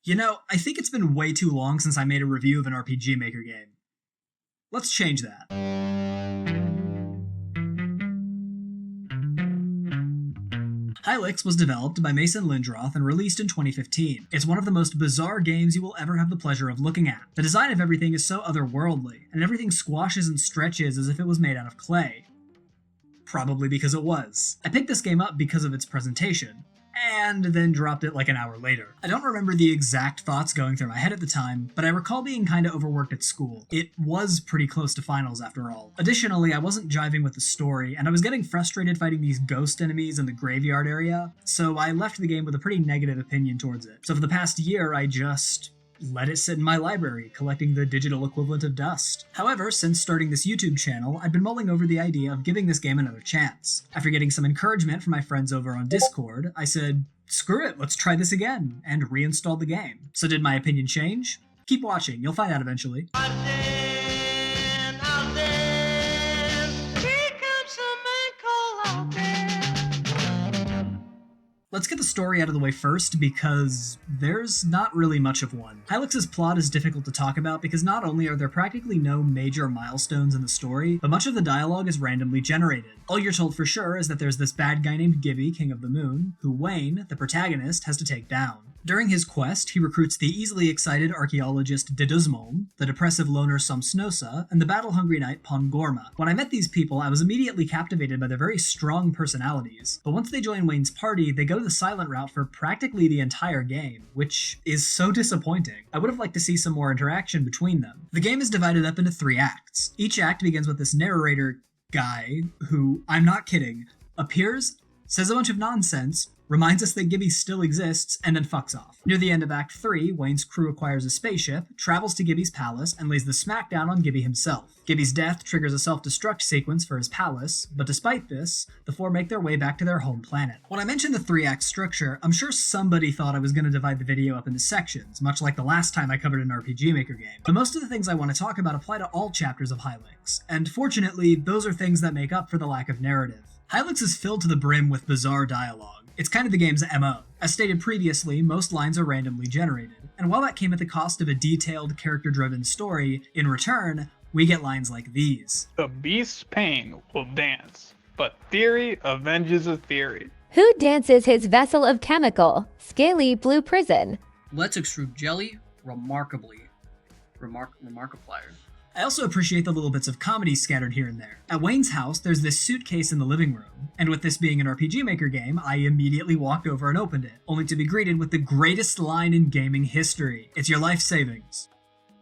You know, I think it's been way too long since I made a review of an RPG Maker game. Let's change that. Hylics was developed by Mason Lindroth and released in 2015. It's one of the most bizarre games you will ever have the pleasure of looking at. The design of everything is so otherworldly, and everything squashes and stretches as if it was made out of clay. Probably because it was. I picked this game up because of its presentation, and then dropped it like an hour later. I don't remember the exact thoughts going through my head at the time, but I recall being kinda overworked at school. It was pretty close to finals after all. Additionally, I wasn't jiving with the story, and I was getting frustrated fighting these ghost enemies in the graveyard area, so I left the game with a pretty negative opinion towards it. So for the past year, I just let it sit in my library, collecting the digital equivalent of dust. However, since starting this YouTube channel, I've been mulling over the idea of giving this game another chance. After getting some encouragement from my friends over on Discord, I said, screw it, let's try this again, and reinstalled the game. So did my opinion change? Keep watching, you'll find out eventually. Let's get the story out of the way first, because there's not really much of one. Hylics' plot is difficult to talk about because not only are there practically no major milestones in the story, but much of the dialogue is randomly generated. All you're told for sure is that there's this bad guy named Gibby, King of the Moon, who Wayne, the protagonist, has to take down. During his quest, he recruits the easily excited archaeologist Deduzmolm, the depressive loner Somsnosa, and the battle-hungry knight Pongorma. When I met these people, I was immediately captivated by their very strong personalities, but once they join Wayne's party, they go the silent route for practically the entire game, which is so disappointing. I would have liked to see some more interaction between them. The game is divided up into 3 acts. Each act begins with this narrator guy, who, I'm not kidding, appears, says a bunch of nonsense, reminds us that Gibby still exists, and then fucks off. Near the end of Act 3, Wayne's crew acquires a spaceship, travels to Gibby's palace, and lays the smackdown on Gibby himself. Gibby's death triggers a self-destruct sequence for his palace, but despite this, the 4 make their way back to their home planet. When I mentioned the 3-act structure, I'm sure somebody thought I was going to divide the video up into sections, much like the last time I covered an RPG Maker game. But most of the things I want to talk about apply to all chapters of Hylics, and fortunately, those are things that make up for the lack of narrative. Hylics is filled to the brim with bizarre dialogue. It's kind of the game's MO. As stated previously, most lines are randomly generated, and while that came at the cost of a detailed, character-driven story, in return, we get lines like these. The beast's pain will dance, but theory avenges a theory. Who dances his vessel of chemical, scaly blue prison? Let's extrude jelly, remarkiplier. I also appreciate the little bits of comedy scattered here and there. At Wayne's house, there's this suitcase in the living room, and with this being an RPG Maker game, I immediately walked over and opened it, only to be greeted with the greatest line in gaming history. It's your life savings.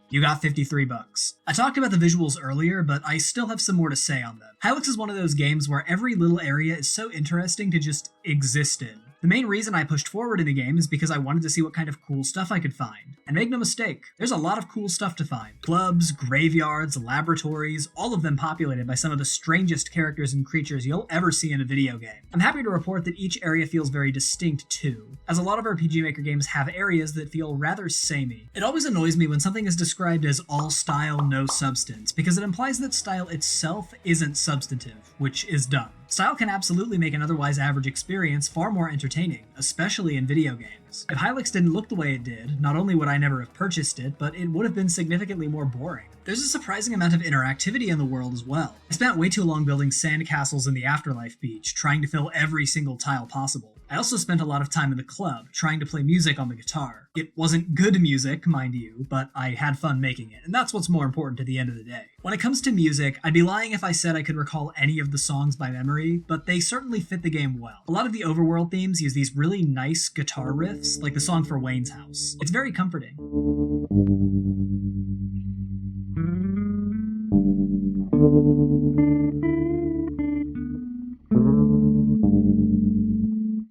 You got 53 bucks. I talked about the visuals earlier, but I still have some more to say on them. Hylics is one of those games where every little area is so interesting to just exist in. The main reason I pushed forward in the game is because I wanted to see what kind of cool stuff I could find. And make no mistake, there's a lot of cool stuff to find. Clubs, graveyards, laboratories, all of them populated by some of the strangest characters and creatures you'll ever see in a video game. I'm happy to report that each area feels very distinct too, as a lot of RPG Maker games have areas that feel rather samey. It always annoys me when something is described as all style, no substance, because it implies that style itself isn't substantive, which is dumb. Style can absolutely make an otherwise average experience far more entertaining, especially in video games. If Hylics didn't look the way it did, not only would I never have purchased it, but it would have been significantly more boring. There's a surprising amount of interactivity in the world as well. I spent way too long building sandcastles in the Afterlife Beach, trying to fill every single tile possible. I also spent a lot of time in the club, trying to play music on the guitar. It wasn't good music, mind you, but I had fun making it, and that's what's more important at the end of the day. When it comes to music, I'd be lying if I said I could recall any of the songs by memory, but they certainly fit the game well. A lot of the overworld themes use these really nice guitar riffs, like the song for Wayne's house. It's very comforting.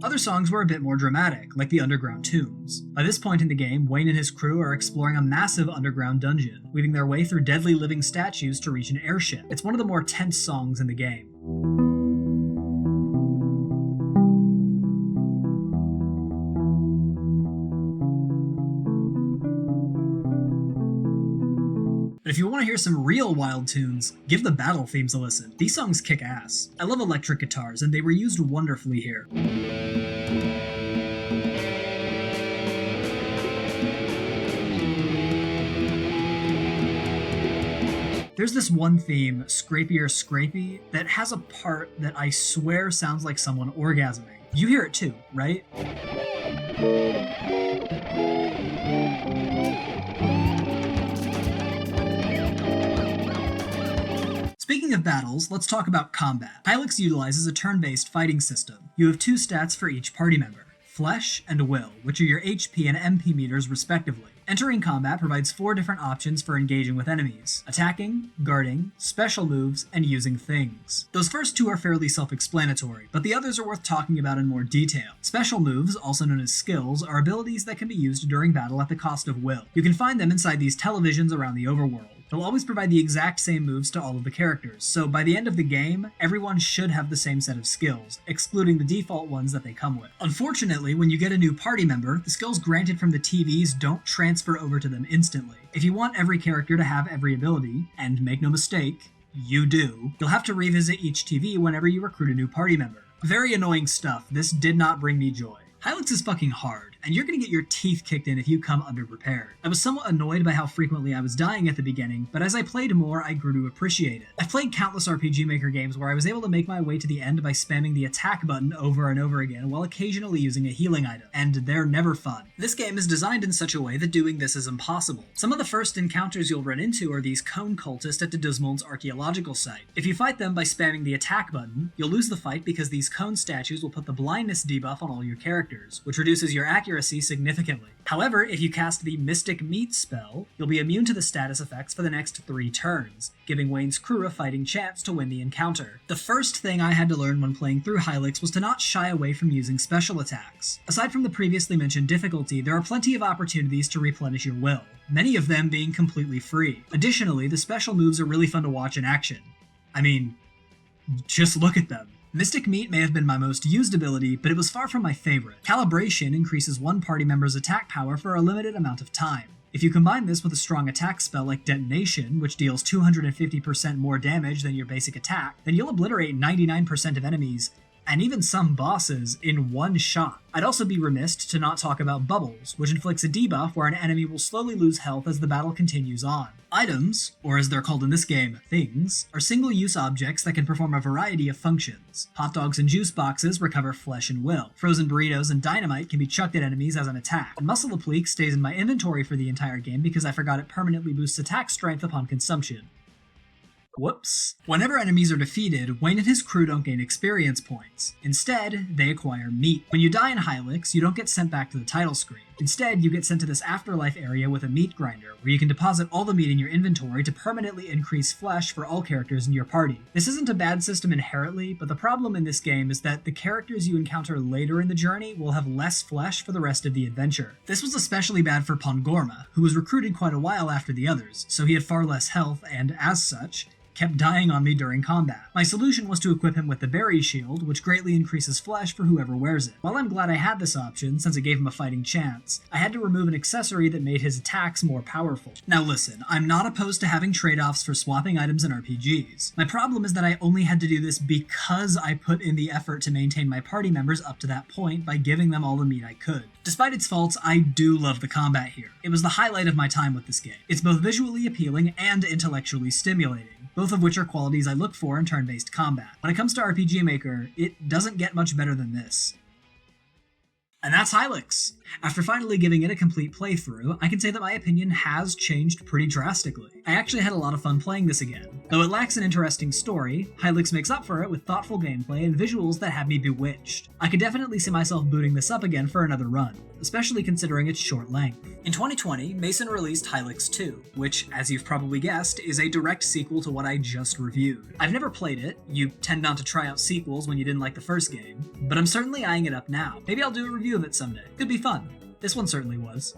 Other songs were a bit more dramatic, like the underground tunes. By this point in the game, Wayne and his crew are exploring a massive underground dungeon, weaving their way through deadly living statues to reach an airship. It's one of the more tense songs in the game. But if you want to hear some real wild tunes, give the battle themes a listen. These songs kick ass. I love electric guitars, and they were used wonderfully here. There's this one theme, Scrapier Scrapey, that has a part that I swear sounds like someone orgasming. You hear it too, right? Speaking of battles, let's talk about combat. Hylics utilizes a turn-based fighting system. You have 2 stats for each party member, Flesh and Will, which are your HP and MP meters respectively. Entering combat provides 4 different options for engaging with enemies: attacking, guarding, special moves, and using things. Those first 2 are fairly self-explanatory, but the others are worth talking about in more detail. Special moves, also known as skills, are abilities that can be used during battle at the cost of will. You can find them inside these televisions around the overworld. They'll always provide the exact same moves to all of the characters, so by the end of the game, everyone should have the same set of skills, excluding the default ones that they come with. Unfortunately, when you get a new party member, the skills granted from the TVs don't transfer over to them instantly. If you want every character to have every ability, and make no mistake, you do, you'll have to revisit each TV whenever you recruit a new party member. Very annoying stuff. This did not bring me joy. Hylics is fucking hard, and you're gonna get your teeth kicked in if you come underprepared. I was somewhat annoyed by how frequently I was dying at the beginning, but as I played more, I grew to appreciate it. I've played countless RPG Maker games where I was able to make my way to the end by spamming the attack button over and over again while occasionally using a healing item, and they're never fun. This game is designed in such a way that doing this is impossible. Some of the first encounters you'll run into are these cone cultists at the Dismold's archaeological site. If you fight them by spamming the attack button, you'll lose the fight because these cone statues will put the blindness debuff on all your characters, which reduces your accuracy significantly. However, if you cast the Mystic Meat spell, you'll be immune to the status effects for the next 3 turns, giving Wayne's crew a fighting chance to win the encounter. The first thing I had to learn when playing through Hylics was to not shy away from using special attacks. Aside from the previously mentioned difficulty, there are plenty of opportunities to replenish your will, many of them being completely free. Additionally, the special moves are really fun to watch in action. I mean, just look at them. Mystic Meat may have been my most used ability, but it was far from my favorite. Calibration increases one party member's attack power for a limited amount of time. If you combine this with a strong attack spell like Detonation, which deals 250% more damage than your basic attack, then you'll obliterate 99% of enemies, and even some bosses, in one shot. I'd also be remiss to not talk about Bubbles, which inflicts a debuff where an enemy will slowly lose health as the battle continues on. Items, or as they're called in this game, things, are single-use objects that can perform a variety of functions. Hot dogs and juice boxes recover flesh and will. Frozen burritos and dynamite can be chucked at enemies as an attack. And Muscle Applique stays in my inventory for the entire game because I forgot it permanently boosts attack strength upon consumption. Whoops. Whenever enemies are defeated, Wayne and his crew don't gain experience points. Instead, they acquire meat. When you die in Hylics, you don't get sent back to the title screen. Instead, you get sent to this afterlife area with a meat grinder, where you can deposit all the meat in your inventory to permanently increase flesh for all characters in your party. This isn't a bad system inherently, but the problem in this game is that the characters you encounter later in the journey will have less flesh for the rest of the adventure. This was especially bad for Pongorma, who was recruited quite a while after the others, so he had far less health and, as such, kept dying on me during combat. My solution was to equip him with the Berry Shield, which greatly increases flesh for whoever wears it. While I'm glad I had this option, since it gave him a fighting chance, I had to remove an accessory that made his attacks more powerful. Now listen, I'm not opposed to having trade-offs for swapping items in RPGs. My problem is that I only had to do this because I put in the effort to maintain my party members up to that point by giving them all the meat I could. Despite its faults, I do love the combat here. It was the highlight of my time with this game. It's both visually appealing and intellectually stimulating, both of which are qualities I look for in turn-based combat. When it comes to RPG Maker, it doesn't get much better than this. And that's Hylics. After finally giving it a complete playthrough, I can say that my opinion has changed pretty drastically. I actually had a lot of fun playing this again. Though it lacks an interesting story, Hylics makes up for it with thoughtful gameplay and visuals that have me bewitched. I could definitely see myself booting this up again for another run, especially considering its short length. In 2020, Mason released Hylics 2, which, as you've probably guessed, is a direct sequel to what I just reviewed. I've never played it, you tend not to try out sequels when you didn't like the first game, but I'm certainly eyeing it up now. Maybe I'll do a review of it someday. Could be fun. This one certainly was.